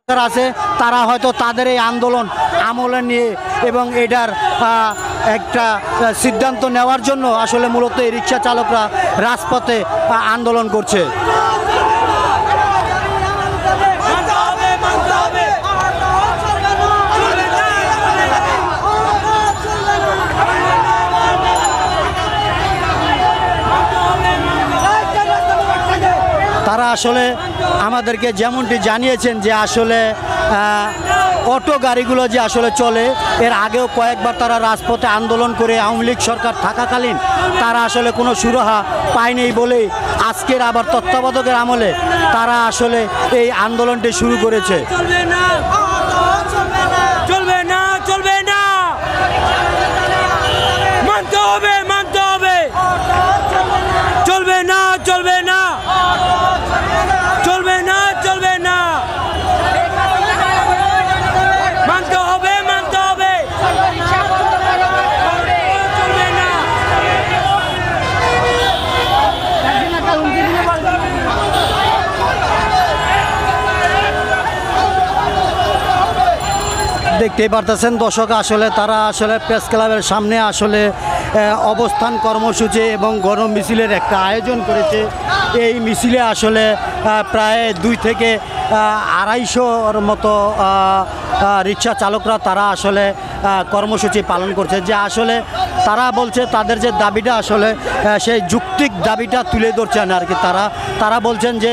আছে তারা হয়তো তাদের এই আন্দোলন আমলে নিয়ে এবং এটার একটা সিদ্ধান্ত নেওয়ার জন্য আসলে মূলত এই রিক্সা চালকরা রাজপথে আন্দোলন করছে। তারা আসলে আমাদেরকে যেমনটি জানিয়েছেন যে আসলে অটো গাড়িগুলো যে আসলে চলে, এর আগেও কয়েকবার তারা রাজপথে আন্দোলন করে আওয়ামী লীগ সরকার থাকাকালীন তারা আসলে কোনো সুরাহা পায়নি বলেই আজকের আবার তত্ত্বাবধায়কের আমলে তারা আসলে এই আন্দোলনটি শুরু করেছে। চলবে না, চলবে না, মানতে হবে, মানতে হবে, চলবে না, চলবে না, চলবে না, চলবে না, মানতে হবে, মানতে হবে, চলবে না। দেখতেই পারতেছেন দর্শক, আসলে তারা আসলে প্রেস ক্লাবের সামনে আসলে অবস্থান কর্মসূচি এবং গণ মিছিলের একটা আয়োজন করেছে। এই মিছিলে আসলে প্রায় 2 থেকে 250-র মতো রিক্সা চালকরা তারা আসলে কর্মসূচি পালন করছে। যে আসলে তারা বলছে তাদের যে দাবিটা আসলে সেই যৌক্তিক দাবিটা তুলে ধরছেন আর কি। তারা বলছেন যে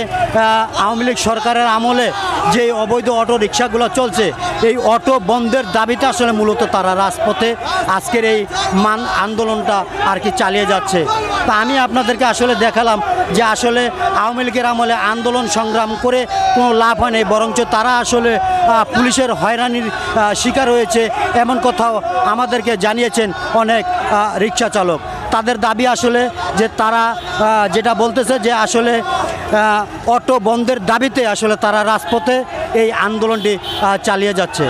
আওয়ামী লীগ সরকারের আমলে যে অবৈধ অটো রিক্সাগুলো চলছে, এই অটো বন্ধের দাবিটা আসলে মূলত তারা রাজপথে আজকের এই আন্দোলনটা আর কি চালিয়ে যাচ্ছে। তা আমি আপনাদেরকে আসলে দেখালাম যে আসলে আওয়ামী লীগের আমলে আন্দোলন সংগ্রাম করে কোনো লাভ হয় নাই, বরঞ্চ তারা আসলে পুলিশের হয়রানির শিকার হয়েছে এমন কথাও আমাদেরকে জানিয়েছেন অনেক রিক্সা চালক। তাদের দাবি আসলে যে তারা যেটা বলতেছে যে আসলে অটো বন্ধের দাবিতে আসলে তারা রাজপথে এই আন্দোলনটি চালিয়ে যাচ্ছে।